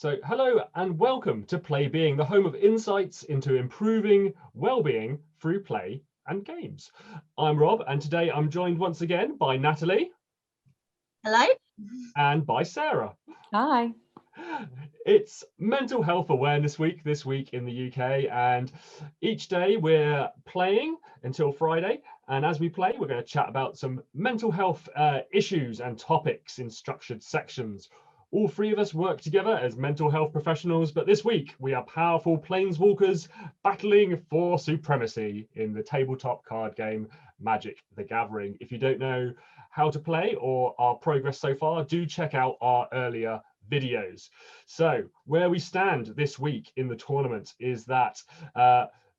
So hello and welcome to Wellbeing, the home of insights into improving well-being through play and games. I'm Rob, and today I'm joined once again by Natalie. Hello. And by Sarah. Hi. It's Mental Health Awareness Week this week in the UK, and each day we're playing until Friday, and as we play we're going to chat about some mental health issues and topics in structured sections. All three of us work together as mental health professionals, but this week we are powerful Planeswalkers battling for supremacy in the tabletop card game Magic the Gathering. If you don't know how to play or our progress so far, do check out our earlier videos. So where we stand this week in the tournament is that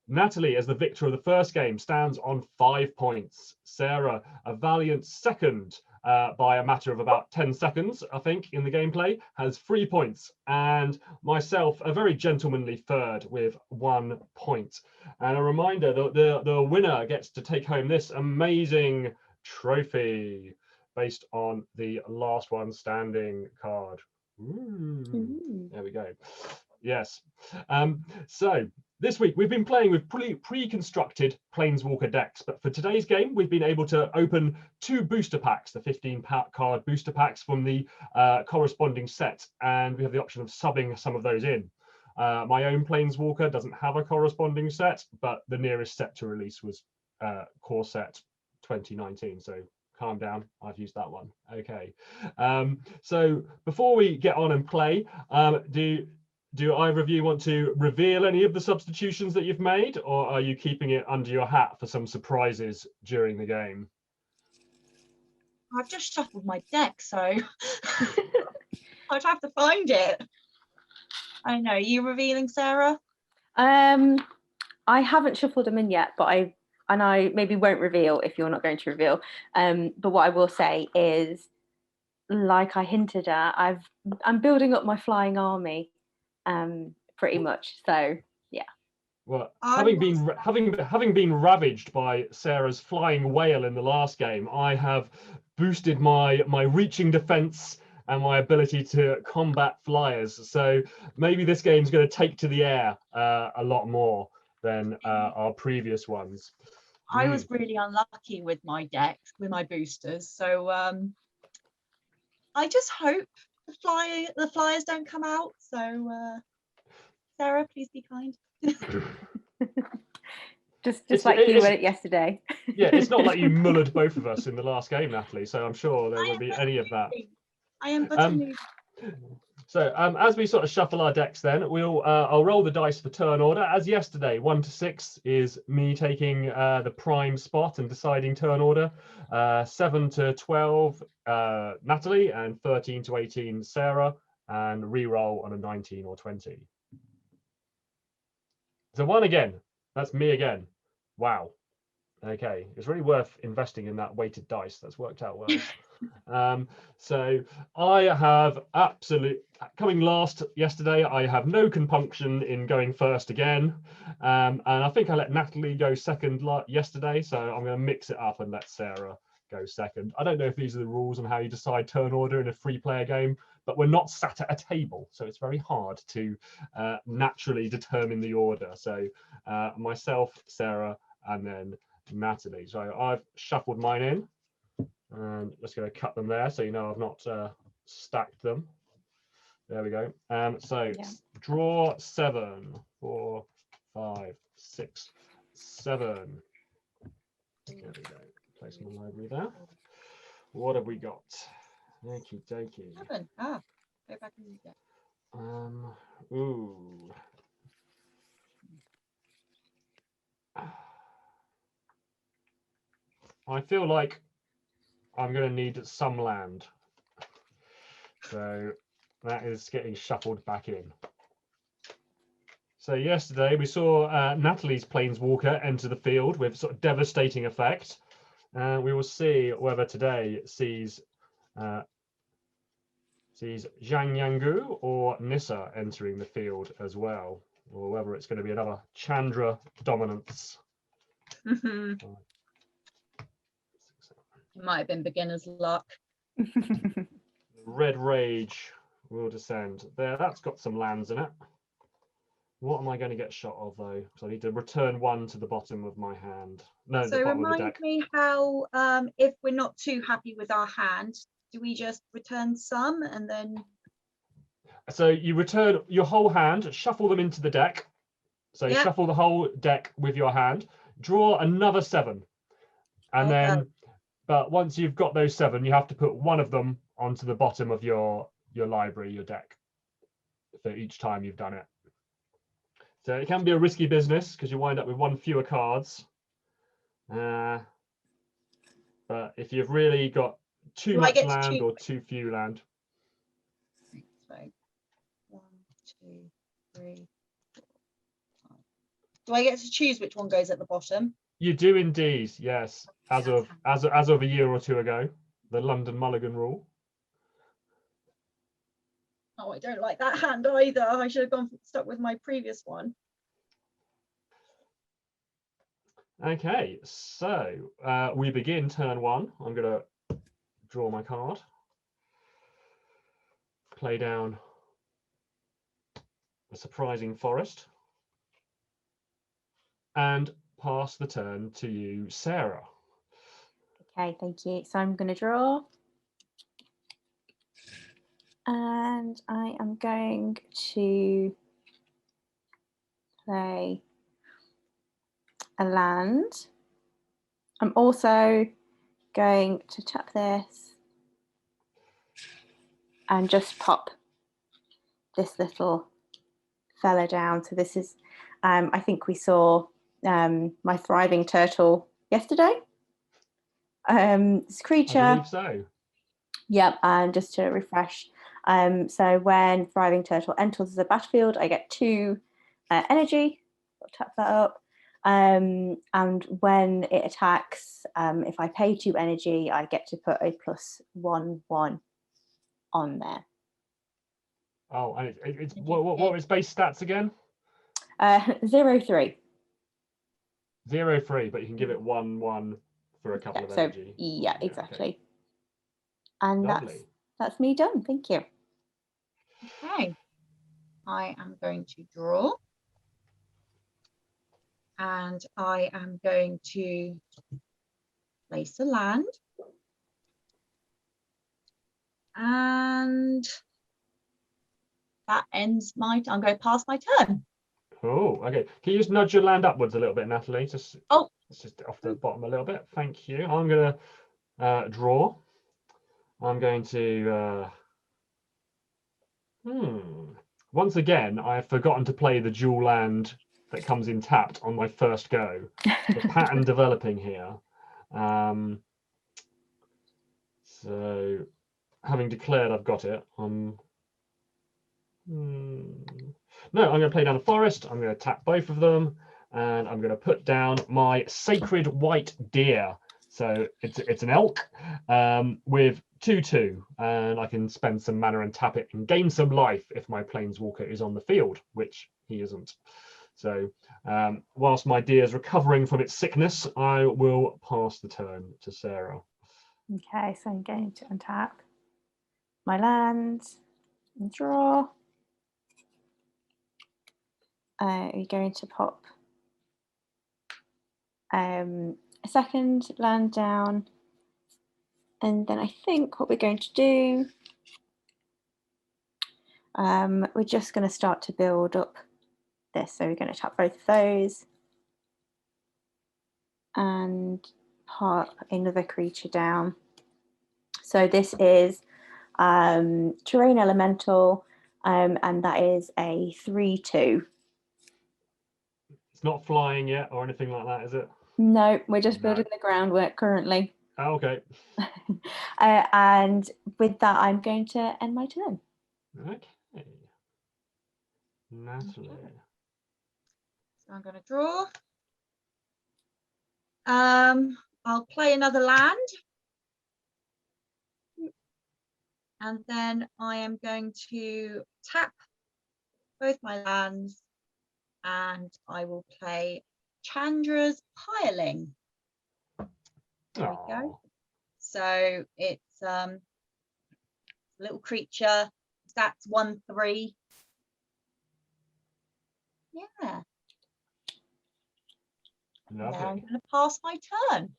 Natalie, as the victor of the first game, stands on 5 points. Sarah, a valiant second by a matter of about 10 seconds, I think, in the gameplay, has 3 points. And myself, a very gentlemanly third with 1 point. And a reminder that the winner gets to take home this amazing trophy based on the last one standing card. Ooh. There we go. Yes. So this week we've been playing with pre-constructed Planeswalker decks, but for today's game we've been able to open 2 booster packs, the 15 card booster packs from the corresponding set, and we have the option of subbing some of those in. My own Planeswalker doesn't have a corresponding set, but the nearest set to release was Core Set 2019, so calm down, I've used that one. Okay, so before we get on and play, do either of you want to reveal any of the substitutions that you've made, or are you keeping it under your hat for some surprises during the game? I've just shuffled my deck, so I'd have to find it. I know. Are you revealing, Sarah? I haven't shuffled them in yet, but I maybe won't reveal if you're not going to reveal. But what I will say is, like I hinted at, I'm building up my flying army, pretty much. So yeah. Well, having been ravaged by Sarah's flying whale in the last game, I have boosted my reaching defense and my ability to combat flyers. So maybe this game's going to take to the air a lot more than our previous ones. I was really unlucky with my deck, with my boosters. So I just hope the flyers don't come out. So Sarah, please be kind. just like you were yesterday. Yeah, it's not like you mullered both of us in the last game, Natalie, so I'm sure there won't be any of that. I am but a noob. So as we sort of shuffle our decks, then I'll roll the dice for turn order. As yesterday, 1 to 6 is me taking the prime spot and deciding turn order. 7 to 12, Natalie, and 13 to 18, Sarah, and re-roll on a 19 or 20. So 1 again. That's me again. Wow. Okay, it's really worth investing in that weighted dice. That's worked out well. So I have coming last yesterday. I have no compunction in going first again, and I think I let Natalie go second yesterday. So I'm going to mix it up and let Sarah go second. I don't know if these are the rules on how you decide turn order in a 3-player game, but we're not sat at a table, so it's very hard to naturally determine the order. So myself, Sarah, and then Natalie. So I've shuffled mine in, and just going to cut them there so you know I've not stacked them. There we go. So yeah. Draw 7, 4, 5, 6, 7. There we go. Place my library there. What have we got? Okie dokie. 7. Go back and read that. Ooh. I feel like I'm going to need some land. So that is getting shuffled back in. So yesterday we saw Natalie's Planeswalker enter the field with sort of devastating effect. We will see whether today sees Zhang Yangu or Nissa entering the field as well, or whether it's going to be another Chandra dominance. It might have been beginner's luck. Red Rage will descend. There, that's got some lands in it. What am I going to get shot of though? Because I need to return one to the bottom of my hand. No, So the bottom of the remind deck. me how, if we're not too happy with our hand, do we just return some and then? So you return your whole hand, shuffle them into the deck. So Yep. shuffle the whole deck with your hand, draw another 7. And then, but once you've got those 7, you have to put one of them onto the bottom of your library, your deck, for each time you've done it. So it can be a risky business because you wind up with one fewer cards. But if you've really got too Do I much get to land choose? or too few land, So 1, 2, 3, 4, 5. Do I get to choose which one goes at the bottom? you do indeed. Yes, as of a year or 2 ago, the London Mulligan rule. Oh, I don't like that hand either. I should have gone stuck with my previous one. Okay, so we begin turn 1. I'm going to draw my card, play down a surprising forest, and pass the turn to you, Sarah. Okay, thank you. So I'm going to draw. And I am going to play a land. I'm also going to tap this and just pop this little fella down. So this is, I think we saw my thriving turtle yesterday. This creature. I believe so. Yep, and just to refresh. So when thriving turtle enters the battlefield, I get 2 energy. I'll tap that up. And when it attacks, if I pay 2 energy, I get to put a +1/1 on there. Oh, and it's what are its base stats again? 0/3. 0/3, but you can give it 1/1 for a couple of energy. Yeah, exactly. Okay. And Lovely. that's me done. Thank you. Okay, I am going to draw. And I am going to place a land. And that ends I'm going to pass my turn. Oh, okay. Can you just nudge your land upwards a little bit, Natalie? Just off the bottom a little bit. Thank you. I'm going to draw. I'm going to once again, I have forgotten to play the dual land that comes in tapped on my first go. The pattern developing here. So having declared I've got it, no, I'm going to play down a forest. I'm going to tap both of them, and I'm going to put down my sacred white deer. So it's an elk with 2/2, and I can spend some mana and tap it and gain some life if my planeswalker is on the field, which he isn't. So whilst my deer is recovering from its sickness, I will pass the turn to Sarah. Okay, so I'm going to untap my land and draw. You're going to pop a second land down, and then I think what we're going to do, we're just going to start to build up this. So we're going to tap both of those and pop another creature down. So this is terrain elemental, and that is a 3/2. It's not flying yet or anything like that, is it? No, we're just building the groundwork currently. Oh, okay. And with that, I'm going to end my turn. Okay. Natalie. So I'm going to draw. I'll play another land. And then I am going to tap both my lands, and I will play Chandra's Hireling. There we go. So it's a little creature Stats 1, 3. Yeah. Now I'm Lovely. going to pass my turn.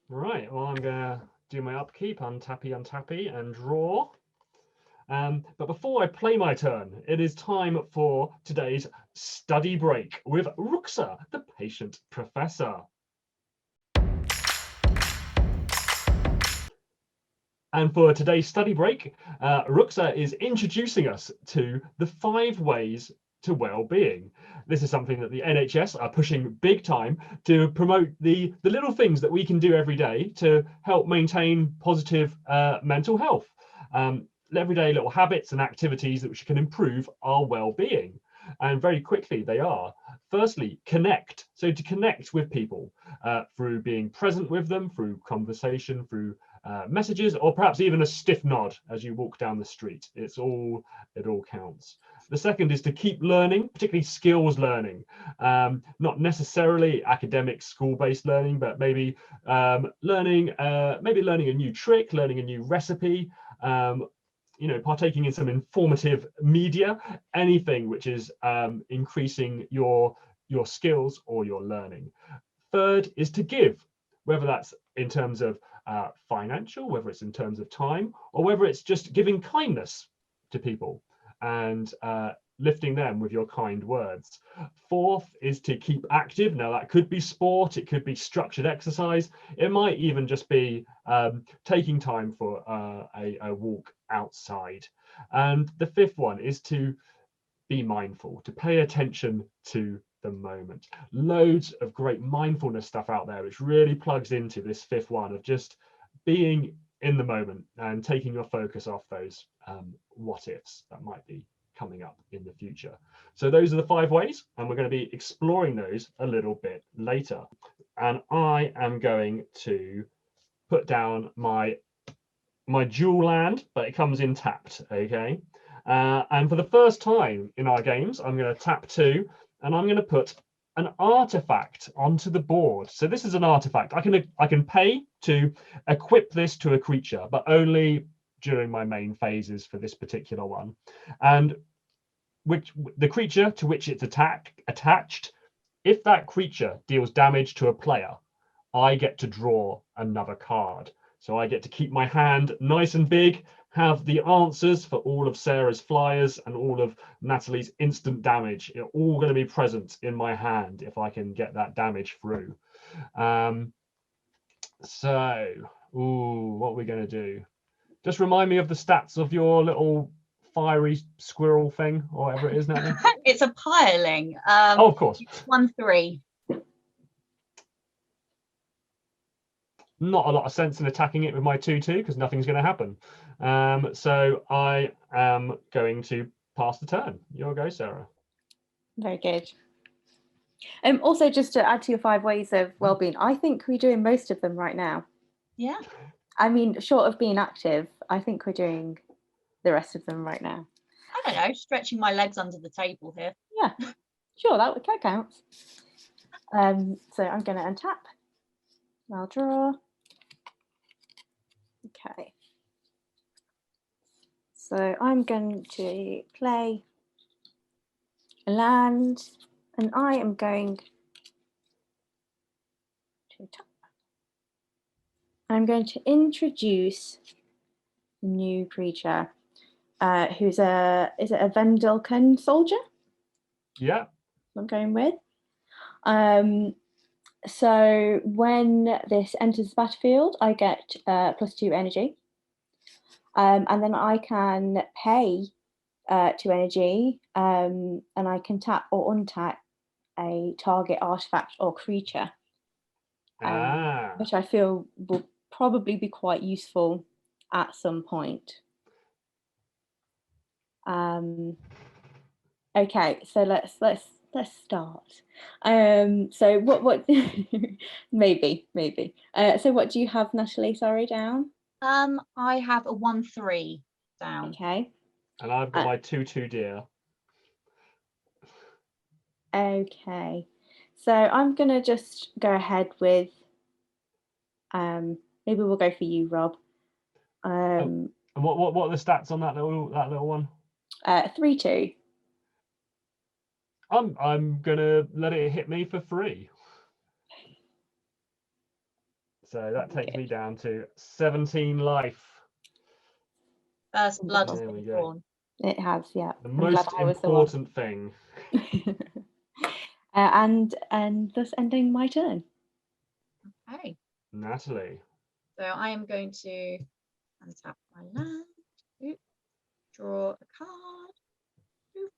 Right, well, I'm going to do my upkeep, untappy, and draw. But before I play my turn, it is time for today's study break with Ruxa, the patient professor. And for today's study break, Ruxa is introducing us to the 5 ways to well-being. This is something that the NHS are pushing big time to promote the little things that we can do every day to help maintain positive mental health. Everyday little habits and activities which can improve our well-being. And very quickly they are. Firstly, connect. So to connect with people through being present with them, through conversation, through messages, or perhaps even a stiff nod as you walk down the street. It all counts. The second is to keep learning, particularly skills learning, not necessarily academic school-based learning, but maybe learning a new trick, learning a new recipe, partaking in some informative media, anything which is increasing your skills or your learning. Third is to give, whether that's in terms of financial, whether it's in terms of time, or whether it's just giving kindness to people and lifting them with your kind words. Fourth is to keep active. Now that could be sport, it could be structured exercise, it might even just be taking time for a walk outside. And the fifth one is to be mindful, to pay attention to the moment. Loads of great mindfulness stuff out there which really plugs into this fifth one of just being in the moment and taking your focus off those what ifs that might be coming up in the future. So those are the 5 ways, and we're going to be exploring those a little bit later. And I am going to put down my dual land, but it comes in tapped, okay? And for the first time in our games, I'm going to tap 2, and I'm going to put an artifact onto the board. So this is an artifact. I can pay to equip this to a creature, but only during my main phases for this particular one. And which the creature to which it's attached, if that creature deals damage to a player, I get to draw another card. So I get to keep my hand nice and big, have the answers for all of Sarah's flyers and all of Natalie's instant damage. It's all going to be present in my hand if I can get that damage through. So, what are we going to do? Just remind me of the stats of your little fiery squirrel thing, or whatever it is, Natalie. It's a piling. Oh, of course. 1, 3. Not a lot of sense in attacking it with my 2/2 because nothing's going to happen. So I am going to pass the turn. Your go, Sarah. Very good. Also, just to add to your 5 ways of well-being, I think we're doing most of them right now. Yeah. I mean, short of being active, I think we're doing the rest of them right now. I don't know, stretching my legs under the table here. Yeah, sure, that counts. So I'm going to untap. I'll draw. Okay. So I'm going to play a land, and I am going to tap. I'm going to introduce a new creature, who's is it a Vendelken soldier? Yeah. I'm going with. So when this enters the battlefield, I get +2 energy. And then I can pay 2 energy, and I can tap or untap a target artifact or creature, which I feel will probably be quite useful at some point. Okay, so let's start. So what maybe. So what do you have, Natalie? Sorry, down. I have a 1, 3 down. Okay. And I've got my 2/2 deer. Okay, so I'm gonna just go ahead with maybe we'll go for you, Rob. And what are the stats on that little one? 3-2. I'm gonna let it hit me for free. So that takes me down to 17 life. First blood has There we been go. drawn. It has, yeah. The I'm glad most I was the one. important thing. And thus ending my turn. Okay. Natalie. So I am going to untap my land. Oop, draw a card. Oop.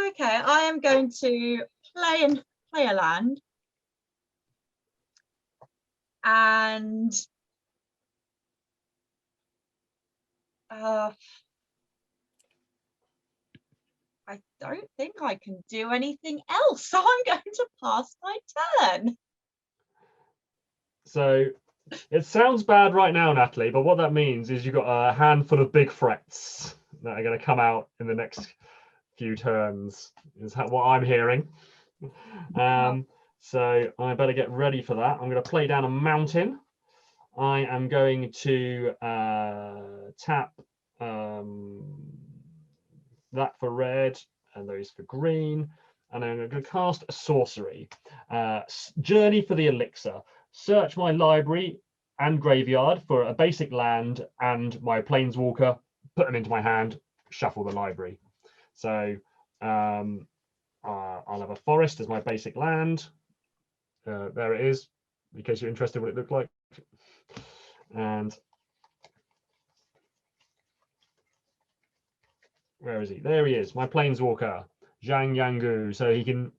Okay, I am going to play a land. And I don't think I can do anything else, so I'm going to pass my turn. So it sounds bad right now, Natalie, but what that means is you've got a handful of big threats that are going to come out in the next few turns, is what I'm hearing. So I better get ready for that. I'm going to play down a mountain. I am going to tap that for red and those for green. And I'm going to cast a sorcery. Journey for the elixir. Search my library and graveyard for a basic land and my planeswalker, put them into my hand, shuffle the library. So I'll have a forest as my basic land. There it is, in case you're interested what it looked like. And where is he? There he is, my planeswalker, Zhang Yangu. So he can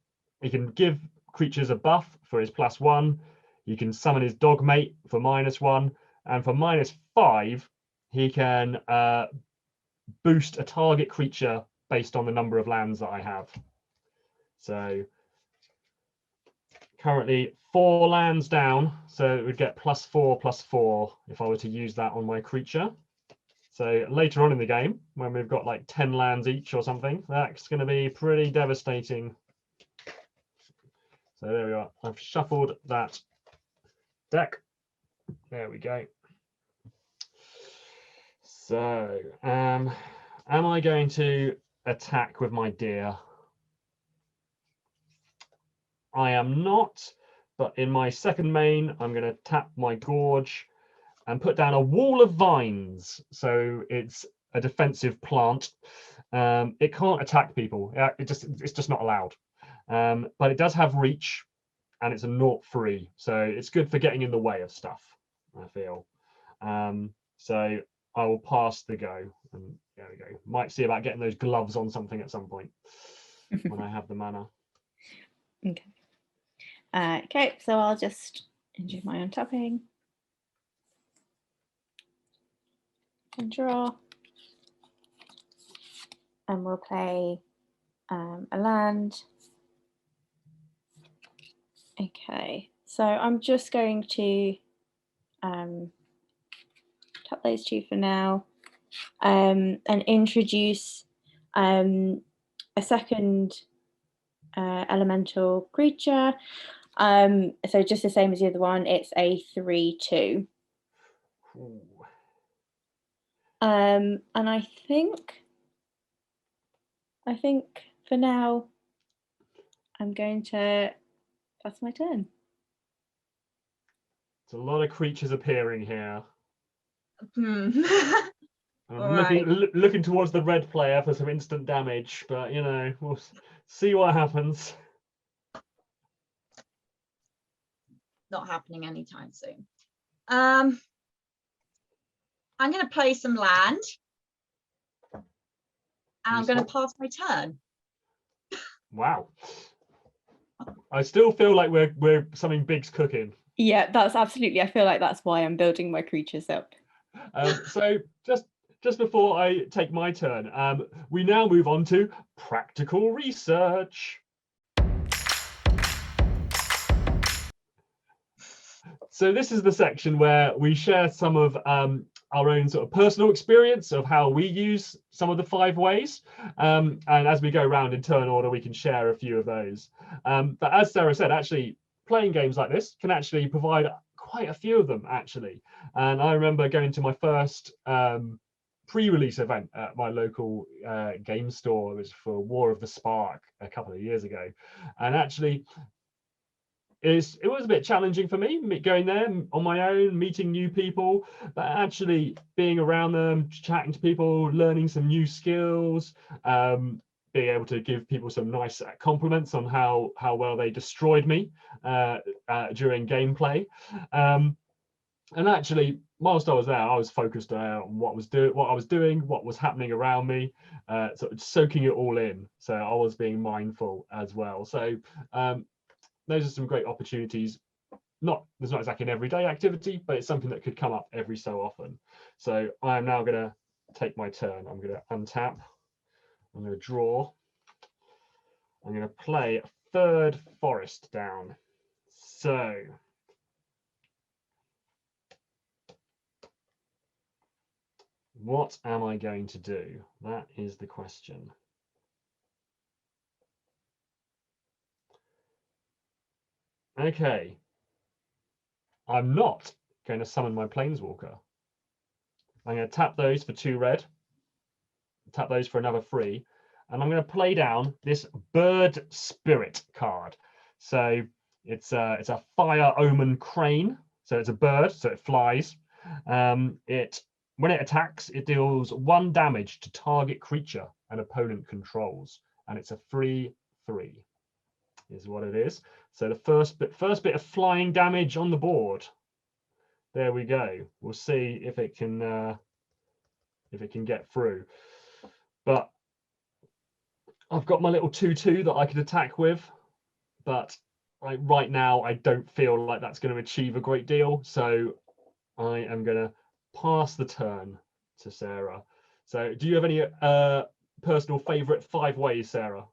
give creatures a buff for his +1. He can summon his dog mate for -1, and for -5, he can boost a target creature based on the number of lands that I have. So currently 4 lands down, so it would get +4/+4 if I were to use that on my creature. So later on in the game, when we've got like 10 lands each or something, that's going to be pretty devastating. So there we are. I've shuffled that deck. There we go. So am I going to attack with my deer? I am not, but in my second main, I'm going to tap my gorge and put down a wall of vines. So it's a defensive plant. It can't attack people. It's just not allowed. But it does have reach, and it's a 0/3, so it's good for getting in the way of stuff, I feel. So I will pass the go, and there we go. Might see about getting those gloves on something at some point when I have the mana. Okay. Okay, so I'll just do my untapping and draw, and we'll play a land. Okay, so I'm just going to tap those 2 for now, and introduce a second elemental creature. So just the same as the other one, it's a 3/2. And I think for now I'm going to pass my turn. It's a lot of creatures appearing here. I'm Right. looking towards the red player for some instant damage, but you know, we'll see what happens. Not happening anytime soon. I'm going to play some land, and I'm going to pass my turn. Wow. I still feel like we're something big's cooking. Yeah, that's absolutely. I feel like that's why I'm building my creatures up. So just before I take my turn, we now move on to practical research. So this is the section where we share some of our own sort of personal experience of how we use some of the 5 ways. And as we go around in turn order, we can share a few of those. But as Sarah said, actually, playing games like this can actually provide quite a few of them actually. And I remember going to my first pre-release event at my local game store. It was for War of the Spark a couple of years ago, and actually it was a bit challenging for me going there on my own, meeting new people, but actually being around them, chatting to people, learning some new skills, being able to give people some nice compliments on how well they destroyed me during gameplay. And actually, whilst I was there, I was focused on what I was doing, what was happening around me, sort of soaking it all in. So I was being mindful as well. So those are some great opportunities. There's not exactly an everyday activity, but it's something that could come up every so often. So I am now going to take my turn. I'm going to untap. I'm going to draw. I'm going to play a third forest down. So what am I going to do? That is the question. Okay. I'm not going to summon my Planeswalker. I'm going to tap those for 2 red, tap those for another 3, and I'm going to play down this Bird Spirit card. So it's a Fire Omen Crane. So it's a bird, so it flies. When it attacks, it deals 1 damage to target creature an opponent controls, and it's a 3/3. Is what it is. So the first bit of flying damage on the board. There we go. We'll see if it can get through. But I've got my little 2/2 that I could attack with, but right now I don't feel like that's going to achieve a great deal. So I am going to pass the turn to Sarah. So do you have any personal favorite 5 ways, Sarah?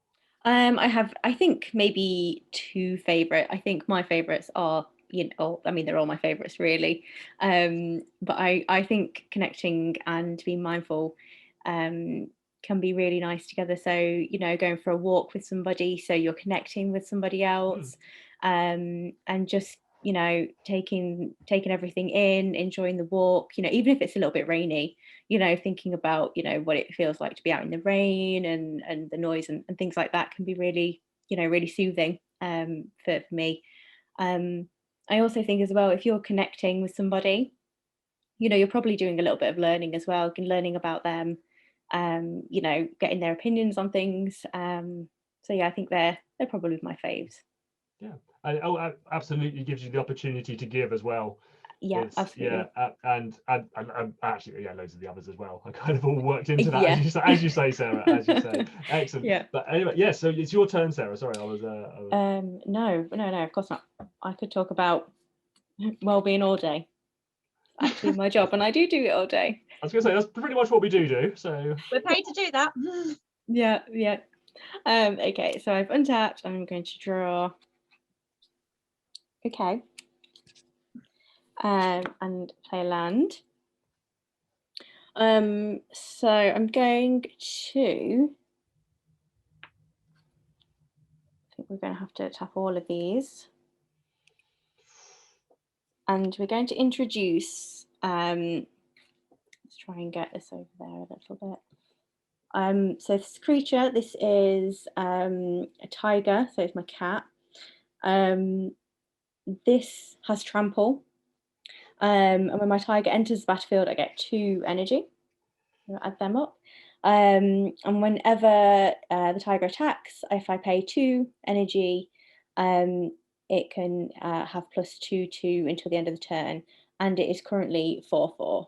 I think maybe 2 favorite. I think my favorites are, I mean, they're all my favorites really. But I think connecting and being mindful can be really nice together. So, going for a walk with somebody, so you're connecting with somebody else, and just, taking everything in, enjoying the walk, even if it's a little bit rainy, thinking about, what it feels like to be out in the rain and the noise and things like that can be really, really soothing for me. I also think as well, if you're connecting with somebody, you're probably doing a little bit of learning as well, learning about them, getting their opinions on things. So yeah, I think they're probably my faves. Yeah, absolutely gives you the opportunity to give as well. Yeah, absolutely. Yeah, and actually, yeah, loads of the others as well. I kind of all worked into that, Yeah. as you say, Sarah, as you say. Excellent. Yeah. But anyway, yeah, so it's your turn, Sarah. Sorry, I was... No, of course not. I could talk about well-being all day. It's actually my job, and I do it all day. I was going to say, that's pretty much what we do, so... We're paid to do that. Yeah. Okay, so I've untapped. I'm going to draw. Okay. And play a land. So I'm going to... I think we're going to have to tap all of these. And we're going to introduce... let's try and get this over there a little bit. So this creature, this is a tiger, so it's my cat. This has trample. And when my tiger enters the battlefield, I get 2 energy. I'll add them up. And whenever the tiger attacks, if I pay 2 energy, it can have +2/2 until the end of the turn, and it is currently 4/4.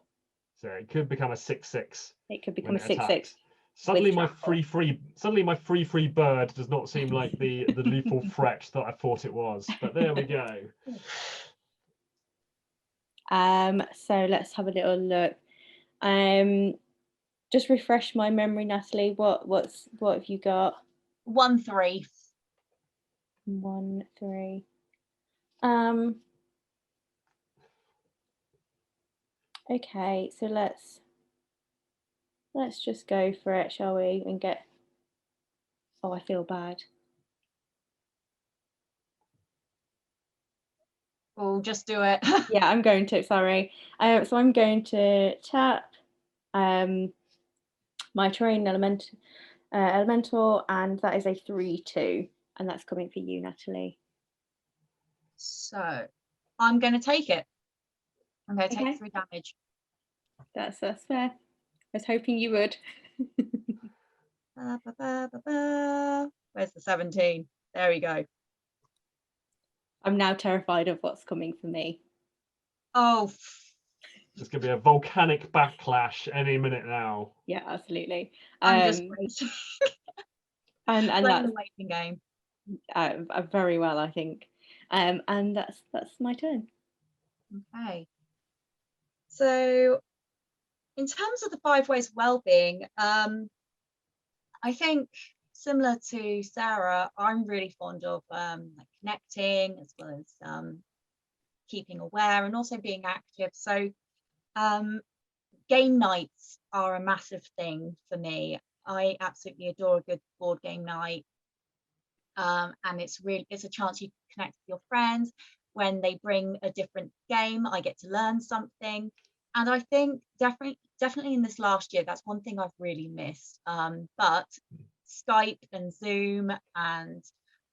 So it could become a 6/6. It could become a 6/6. Suddenly my free bird does not seem like the lethal threat that I thought it was. But there we go. So let's have a little look. Just refresh my memory, Natalie. What have you got? 1/3. 1/3. Okay, so let's just go for it, shall we? And get... Oh, I feel bad. Oh, just do it. Yeah, I'm going to, sorry. So I'm going to tap my terrain elemental, and that is a 3/2, and that's coming for you, Natalie. So I'm going to take it. I'm going to take Okay. 3 damage. That's fair. I was hoping you would. Where's the 17? There we go. I'm now terrified of what's coming for me. Oh, There's going to be a volcanic backlash any minute now. Yeah, absolutely. I'm just racing. and Playing that's the waiting game. very well, I think. And that's my turn. Okay. So in terms of the 5 ways of well-being, I think similar to Sarah, I'm really fond of like connecting as well as keeping aware and also being active. So game nights are a massive thing for me. I absolutely adore a good board game night. And it's a chance you can connect with your friends. When they bring a different game, I get to learn something. And I think definitely in this last year, that's one thing I've really missed. But Skype and Zoom and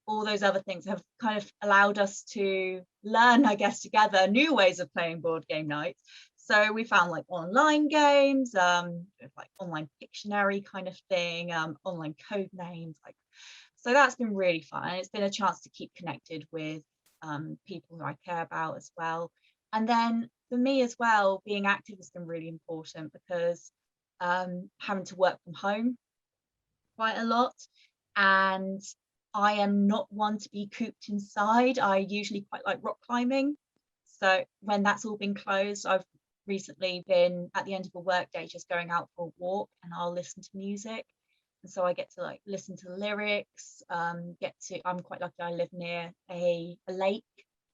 all those other things have kind of allowed us to learn, I guess, together new ways of playing board game nights. So we found like online games, like online Pictionary kind of thing, online code names. So that's been really fun. It's been a chance to keep connected with people who I care about as well. And then for me as well, being active has been really important because having to work from home quite a lot, and I am not one to be cooped inside. I usually quite like rock climbing. So when that's all been closed, I've recently been at the end of a work day just going out for a walk, and I'll listen to music. And so I get to like listen to the lyrics, I'm quite lucky I live near a lake.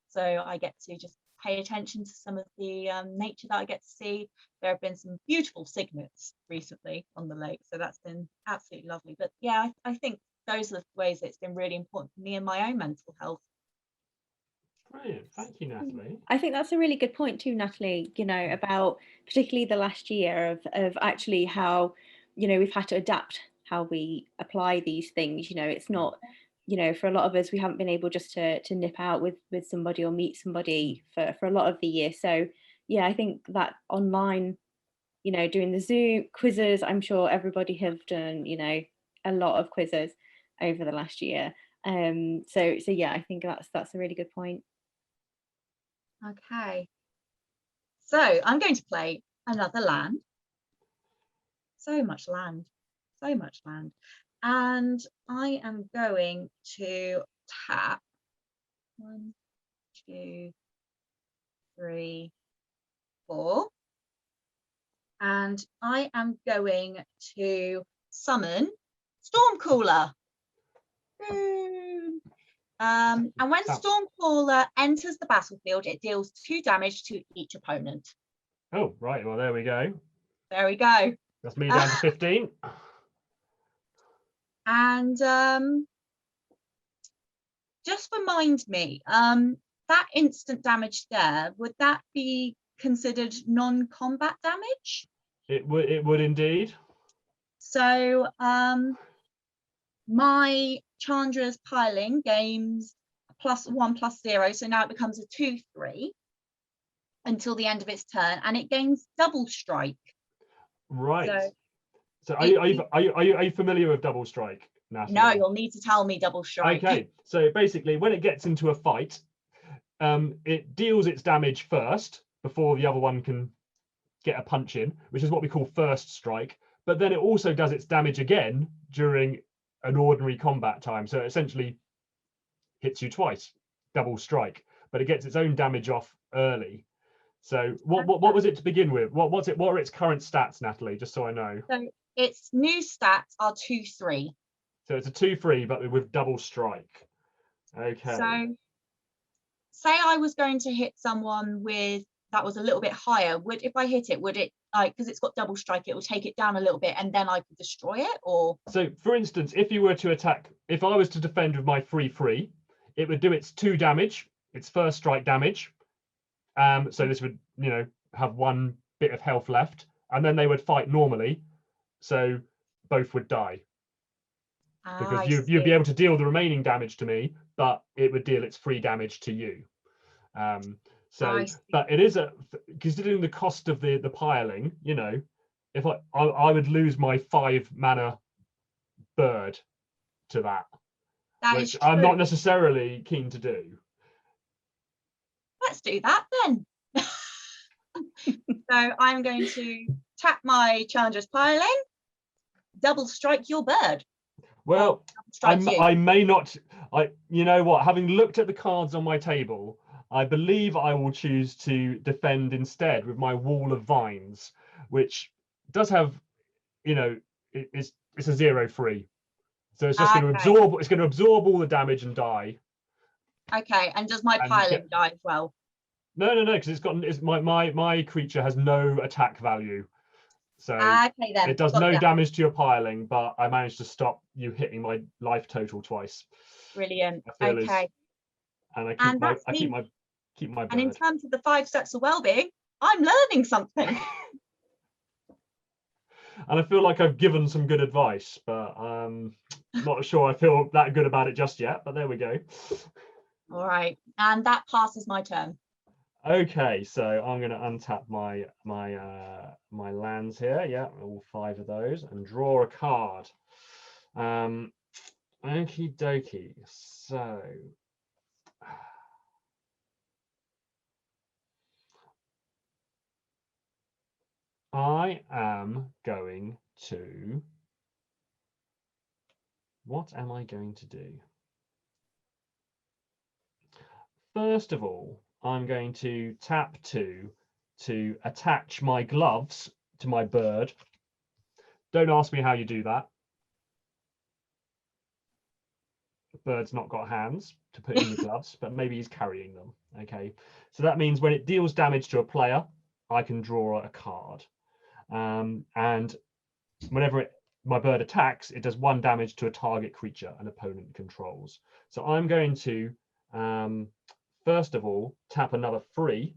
So I get to just pay attention to some of the nature that I get to see. There have been some beautiful cygnets recently on the lake, so that's been absolutely lovely. But yeah, I think those are the ways that it's been really important for me and my own mental health. Brilliant. Thank you, Natalie. I think that's a really good point too, Natalie, about particularly the last year of actually how, we've had to adapt how we apply these things. It's not, for a lot of us, we haven't been able just to nip out with somebody or meet somebody for a lot of the year. So yeah, I think that online, doing the Zoom quizzes, I'm sure everybody have done, a lot of quizzes over the last year. So yeah, I think that's a really good point. Okay, so I'm going to play another land. So much land. And I am going to tap 1, 2, 3, 4, and I am going to summon Stormcaller. And when Stormcaller enters the battlefield, it deals 2 damage to each opponent. Oh, right. Well, there we go. There we go. That's me down to 15. And just remind me, that instant damage there, would that be considered non-combat damage? It would indeed. So my Chandra's piling gains +1/+0, so now it becomes a 2/3 until the end of its turn, and it gains double strike. Right. So are you familiar with double strike, Natalie? No, you'll need to tell me double strike. Okay, so basically when it gets into a fight, it deals its damage first before the other one can get a punch in, which is what we call first strike. But then it also does its damage again during an ordinary combat time. So it essentially hits you twice, double strike, but it gets its own damage off early. So what was it to begin with? What are its current stats, Natalie? Just so I know. So its new stats are 2/3. So it's a 2/3, but with double strike. Okay. So say I was going to hit someone with that was a little bit higher. If I hit it, would it, like, because it's got double strike, it will take it down a little bit and then I could destroy it? Or so for instance, if you were to attack, if I was to defend with my 3/3, it would do its 2 damage, its first strike damage, So this would, have one bit of health left, and then they would fight normally. So both would die. Because you'd be able to deal the remaining damage to me, but it would deal its free damage to you. But it is considering the cost of the piling, if I would lose my 5 mana bird to that which I'm not necessarily keen to do. Let's do that then. So I'm going to tap my Challenger's Piling, double strike your bird. Well, I may not. You know what? Having looked at the cards on my table, I believe I will choose to defend instead with my Wall of Vines, which does have, it's a 0/3, so it's just going to absorb. It's going to absorb all the damage and die. Okay, and does my piling die as well? No, because my creature has no attack value. So okay, then. It does no damage to your piling, but I managed to stop you hitting my life total twice. Brilliant. Okay. And I keep my bird. And in terms of the 5 steps of well-being, I'm learning something. And I feel like I've given some good advice, but I'm not sure I feel that good about it just yet, but there we go. All right, and that passes my turn. Okay, so I'm going to untap my lands here. Yeah, all 5 of those, and draw a card. Okie dokie. So I am going to. What am I going to do? First of all, I'm going to tap 2 to attach my gloves to my bird. Don't ask me how you do that. The bird's not got hands to put in the gloves, but maybe he's carrying them. Okay, so that means when it deals damage to a player, I can draw a card. And whenever my bird attacks, it does 1 damage to a target creature an opponent controls. So I'm going to first of all tap another 3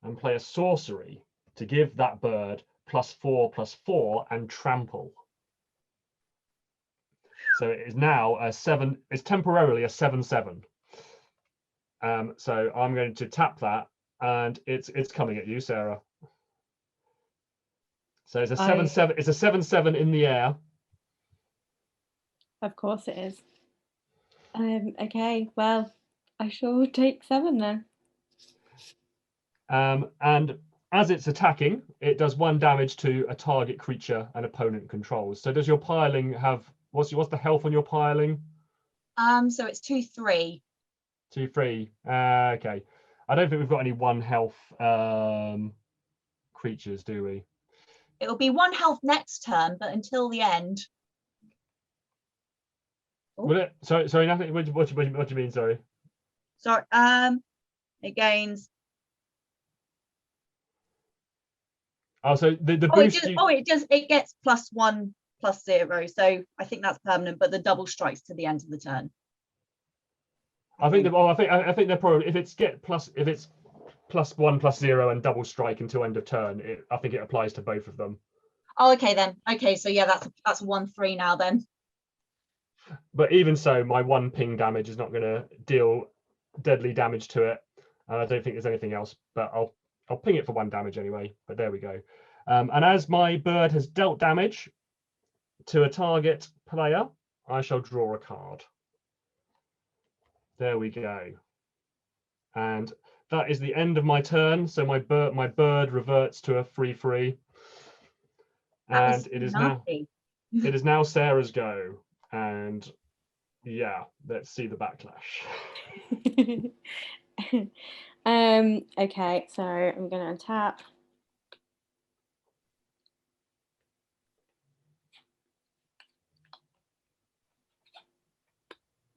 and play a sorcery to give that bird +4/+4 and trample. So it is now a 7. It's temporarily a 7/7. So I'm going to tap that, and it's coming at you, Sarah. So it's a 7/7. It's a 7/7 in the air. Of course it is. Okay, well, I shall take 7 then. And as it's attacking, it does 1 damage to a target creature an opponent controls. So does your piling have what's the health on your piling? So it's 2/3. 2/3. Okay. I don't think we've got any 1 health creatures, do we? It'll be 1 health next turn, but until the end. Will it? Sorry, nothing. What do you mean? Sorry. Sorry. It gains. Oh, so the boost. It gets +1/+0. So I think that's permanent, but the double strikes to the end of the turn. I think they're probably if it's +1/+0 and double strike until end of turn. I think it applies to both of them. Oh, okay then. Okay, so yeah, that's 1/3 now then. But even so, my 1 ping damage is not going to deal deadly damage to it. I don't think there's anything else, but I'll ping it for 1 damage anyway. But there we go. And as my bird has dealt damage to a target player, I shall draw a card. There we go. And that is the end of my turn. So my bird reverts to a 3/3. And it is now Sarah's go. And yeah, let's see the backlash. Okay, so I'm going to untap.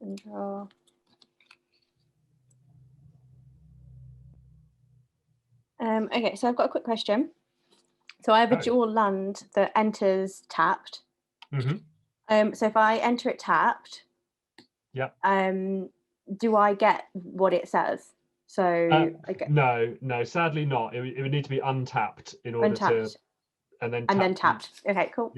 And draw. Okay, so I've got a quick question. So I have a dual land that enters tapped. Mm-hmm. So if I enter it tapped, yeah. Do I get what it says? So no, sadly not. It would need to be untapped in order untapped to, and then tapped. Okay, cool.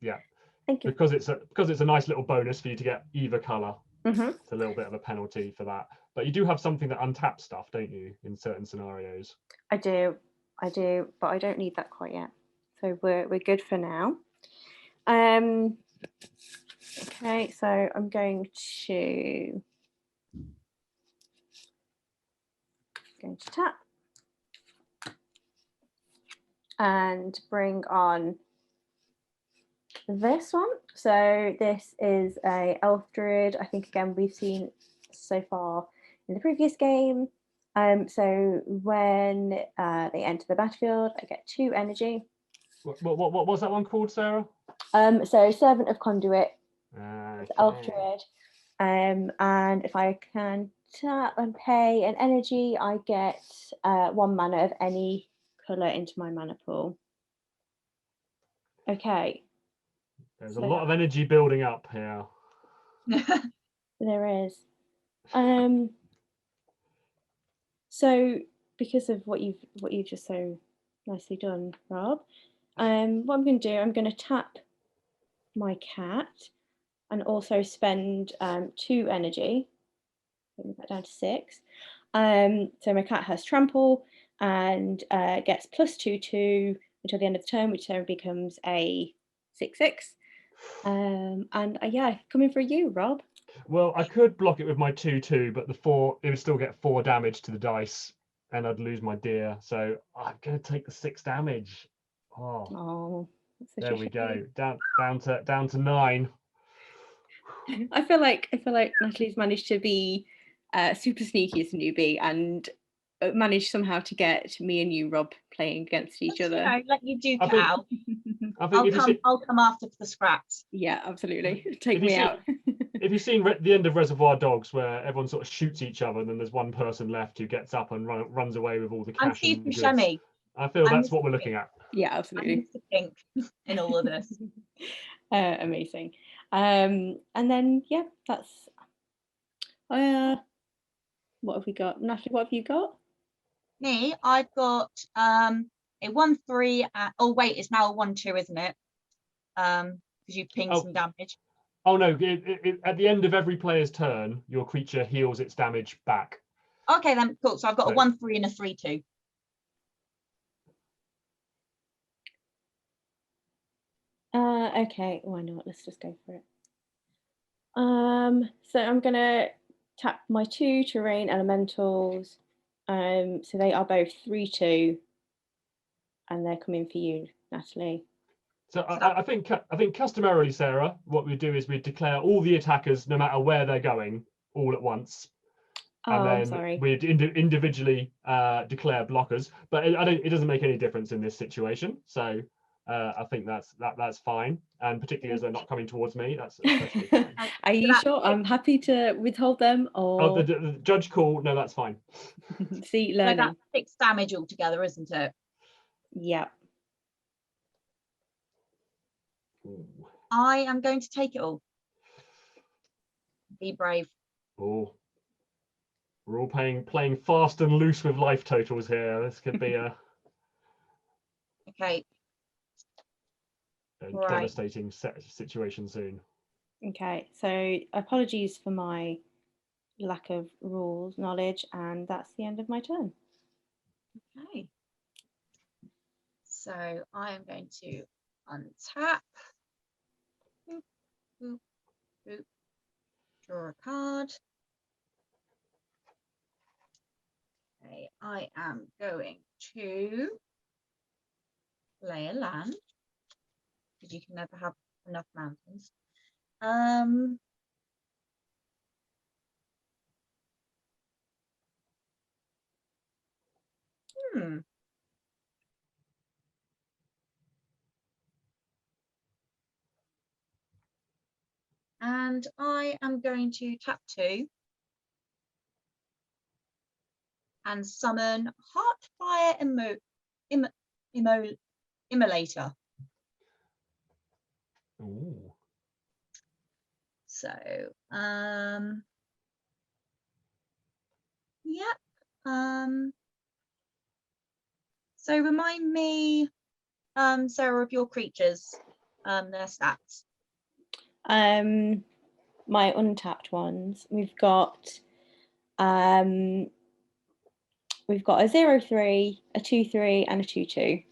Yeah. Thank you. Because it's a nice little bonus for you to get either color. Mm-hmm. It's a little bit of a penalty for that. But you do have something that untaps stuff, don't you, in certain scenarios? I do, but I don't need that quite yet. So we're good for now. Okay, so I'm going to tap and bring on this one. So this is a elf druid. I think again we've seen so far in the previous game. So when they enter the battlefield, I get 2 energy. What was that one called, Sarah? So Servant of Conduit, Okay. elf druid. And if I can tap and pay an energy, I get 1 mana of any colour into my mana pool. Okay. There's a lot of energy building up here. There is. So because of what you've just so nicely done, Rob, what I'm going to do, I'm going to tap my cat and also spend 2 energy. Bring that down to 6. So my cat has trample and gets +2/2 until the end of the turn, which then becomes a 6/6. And yeah, coming for you, Rob. Well, I could block it with my 2/2, but the 4, it would still get 4 damage to the dice, and I'd lose my deer. So I'm gonna take the 6 damage. Oh, there we go. Down to 9. I feel like Natalie's managed to be super sneaky as a newbie and managed somehow to get me and you, Rob, playing against each other. You know, let you duke it out. I'll come after for the scraps. Yeah, absolutely. Take me out. If you've seen the end of Reservoir Dogs, where everyone sort of shoots each other, and then there's one person left who gets up and runs away with all the cash. I'm Steve Buscemi. I feel that's what we're looking at. Yeah, absolutely. I'm Mr. Pink in all of this. Amazing. And then yeah, that's what have we got? Natalie, what have you got? Me, I've got a 1/3 oh wait, it's now a 1/2, isn't it? Because you've pinged some damage. Oh no, at the end of every player's turn, your creature heals its damage back. Okay then, cool. So I've got a 1/3 and a 3/2. Okay, why not? Let's just go for it. So I'm gonna tap my 2 terrain elementals. So they are both 3/2, and they're coming for you, Natalie. So I think customarily, Sarah, what we do is we declare all the attackers, no matter where they're going, all at once. And then we individually declare blockers, but it doesn't make any difference in this situation. So I think that's fine, and particularly as they're not coming towards me, that's especially fine. Are you sure? I'm happy to withhold them, or oh, the judge call? No, that's fine. See, learning. So that's 6 damage altogether, isn't it? Yeah. I am going to take it all. Be brave. Oh, we're all playing fast and loose with life totals here. This could be a okay. Devastating situation soon. Okay, so apologies for my lack of rules knowledge, and that's the end of my turn. Okay. So I am going to untap. Boop, boop, boop. Draw a card. Okay, I am going to play a land, because you can never have enough mountains. And I am going to tap 2 and summon Heartfire Immolator. Ooh. So, yep. So remind me, Sarah, of your creatures, their stats. My untapped ones. We've got a 0/3, a 2/3, and a 2/2.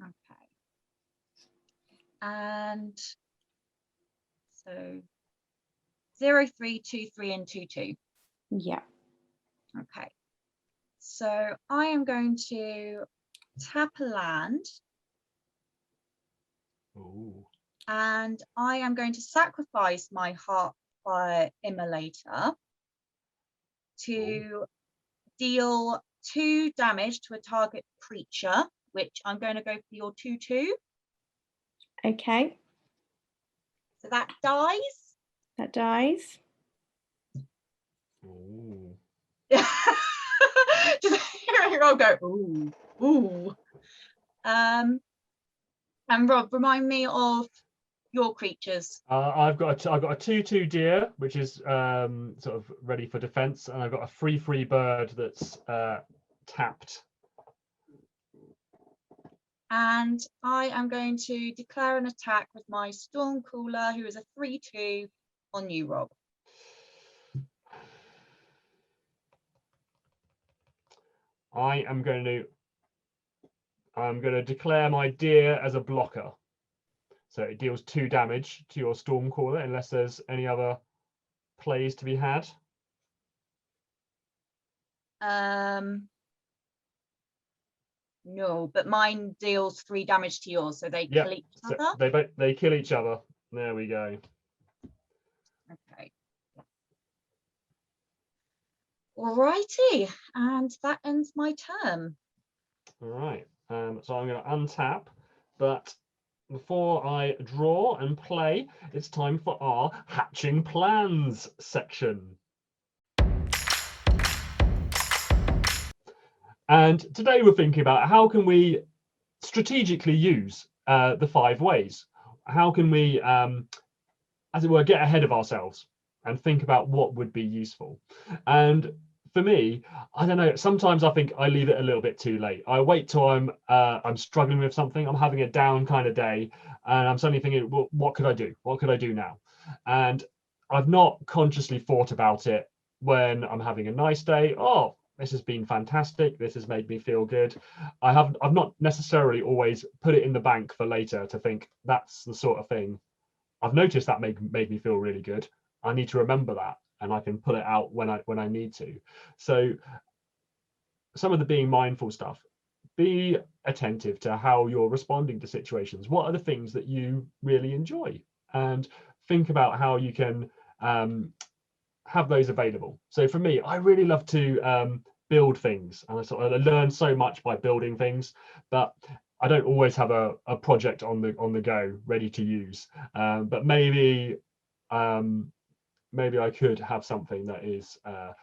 Okay. And so 0/3, 2/3, and 2/2. Yeah. Okay. So I am going to tap a land. Ooh. And I am going to sacrifice my Heartfire Immolator to deal 2 damage to a target creature, which I'm going to go for your 2/2. Okay. So that dies. That dies. Ooh. Just hearing Rob go, ooh, ooh. And Rob, remind me of your creatures. I've got a 2/2 deer, which is sort of ready for defense, and I've got a 3/3 bird that's tapped. And I am going to declare an attack with my Stormcaller, who is a 3/2 on you, Rob. I'm going to declare my deer as a blocker. So it deals 2 damage to your Stormcaller unless there's any other plays to be had. No, but mine deals 3 damage to yours, so they kill each so other. they kill each other. There we go. Okay. Alrighty, and that ends my turn. All right. So I'm going to untap, but before I draw and play, it's time for our hatching plans section. And today we're thinking about how can we strategically use the 5 ways. How can we, as it were, get ahead of ourselves and think about what would be useful. And for me, I don't know, sometimes I think I leave it a little bit too late. I wait till I'm struggling with something, I'm having a down kind of day, and I'm suddenly thinking, well, what could I do? What could I do now? And I've not consciously thought about it when I'm having a nice day. Oh, this has been fantastic. This has made me feel good. I've not necessarily always put it in the bank for later to think that's the sort of thing. I've noticed that made me feel really good. I need to remember that, and I can pull it out when I need to. So some of the being mindful stuff, be attentive to how you're responding to situations. What are the things that you really enjoy? And think about how you can have those available. So for me, I really love to build things, and I learn so much by building things, but I don't always have a project on the go ready to use. But maybe I could have something that is a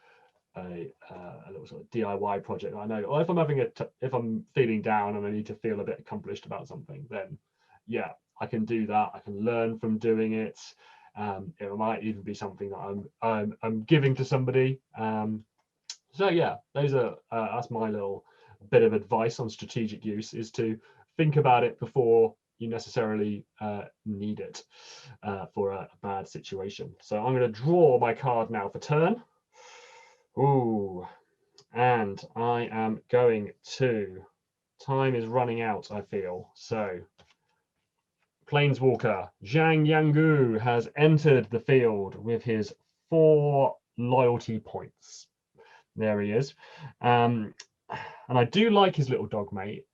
little sort of DIY project. I know, or if I'm if I'm feeling down and I need to feel a bit accomplished about something, then yeah, I can do that. I can learn from doing it. It might even be something that I'm giving to somebody. So yeah, those are that's my little bit of advice on strategic use, is to think about it before you necessarily need it for a bad situation. So I'm going to draw my card now for turn. Ooh, and I am going to. Time is running out, I feel. So Planeswalker Zhang Yangu has entered the field with his 4 loyalty points. There he is. And I do like his little dog mate,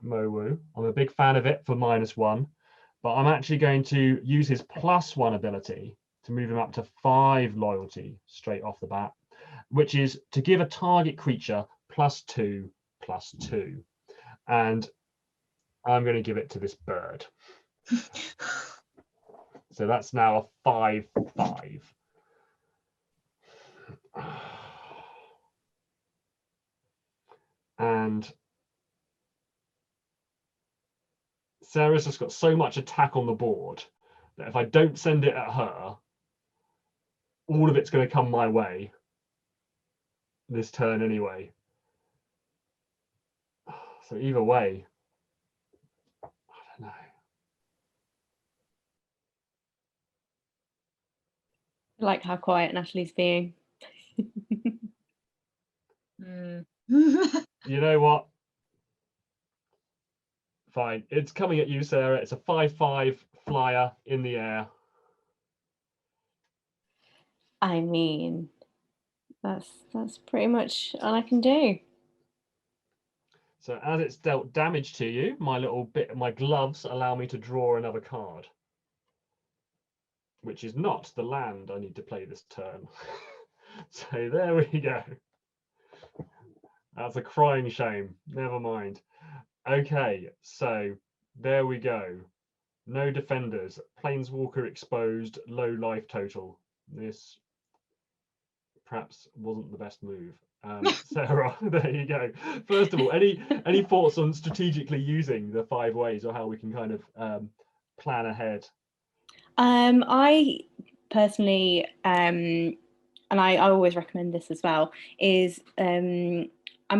Mowu. I'm a big fan of it for -1, but I'm actually going to use his +1 ability to move him up to 5 loyalty straight off the bat, which is to give a target creature +2/+2. And I'm going to give it to this bird. So that's now a 5/5. And Sarah's just got so much attack on the board that if I don't send it at her, all of it's going to come my way. this turn anyway. So either way, I don't know. I like how quiet Natalie's being. Mm. You know what? Fine. It's coming at you, Sarah. It's a 5/5 flyer in the air. I mean, that's pretty much all I can do. So as it's dealt damage to you, my gloves allow me to draw another card, which is not the land I need to play this turn. So there we go. That's a crying shame. Never mind. Okay, so there we go. No defenders. Planeswalker exposed. Low life total. This perhaps wasn't the best move. Sarah, there you go. First of all, any thoughts on strategically using the 5 ways, or how we can kind of plan ahead? I personally, and I always recommend this as well, is I'm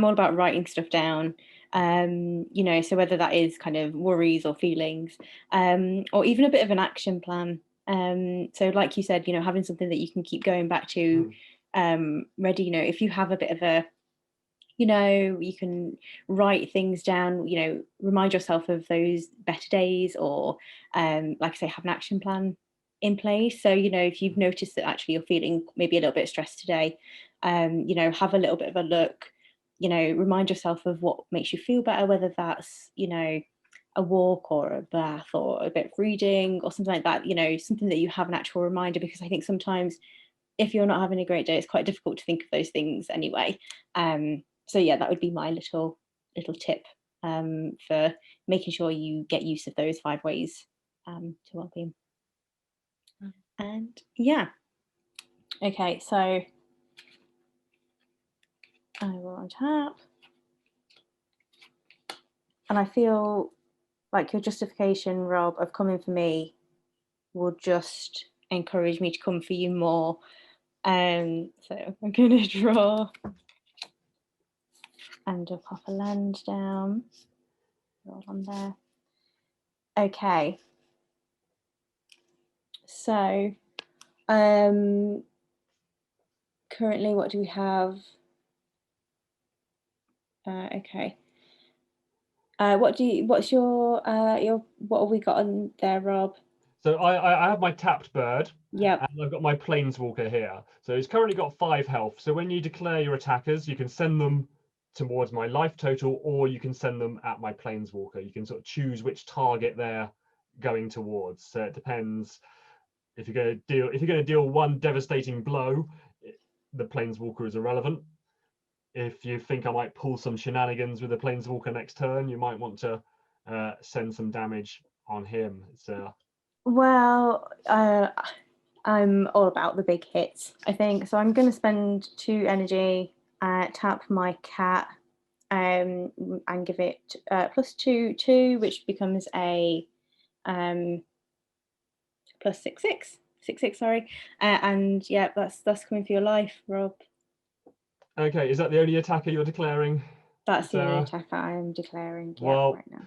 all about writing stuff down. You know, so whether that is kind of worries or feelings, or even a bit of an action plan. So like you said, you know, having something that you can keep going back to, ready, you know, if you have a bit of a, you know, you can write things down, you know, remind yourself of those better days, or like I say, have an action plan in place. So, you know, if you've noticed that actually you're feeling maybe a little bit stressed today, you know, have a little bit of a look, you know, remind yourself of what makes you feel better, whether that's, you know, a walk or a bath or a bit of reading or something like that, you know, something that you have an actual reminder, because I think sometimes if you're not having a great day, it's quite difficult to think of those things anyway. So yeah, that would be my little tip for making sure you get use of those 5 ways to well-being. And yeah, okay, so I will untap, and I feel like your justification, Rob, of coming for me will just encourage me to come for you more. So I'm going to draw and I'll pop a land down. Roll on there. Okay. So currently, what do we have? Okay. What's your what have we got on there, Rob? So I have my tapped bird. Yep. And I've got my planeswalker here. So he's currently got 5 health. So when you declare your attackers, you can send them towards my life total, or you can send them at my planeswalker. You can sort of choose which target they're going towards. So it depends. If you're going to deal 1 devastating blow, the planeswalker is irrelevant. If you think I might pull some shenanigans with the planeswalker next turn, you might want to send some damage on him. Well, I'm all about the big hits, I think. So I'm going to spend 2 energy, tap my cat, and give it +2/2, which becomes a +6/6. 6/6, sorry. And yeah, that's coming for your life, Rob. Okay, is that the only attacker you're declaring? That's the only attack I am declaring. Yeah, well, right now.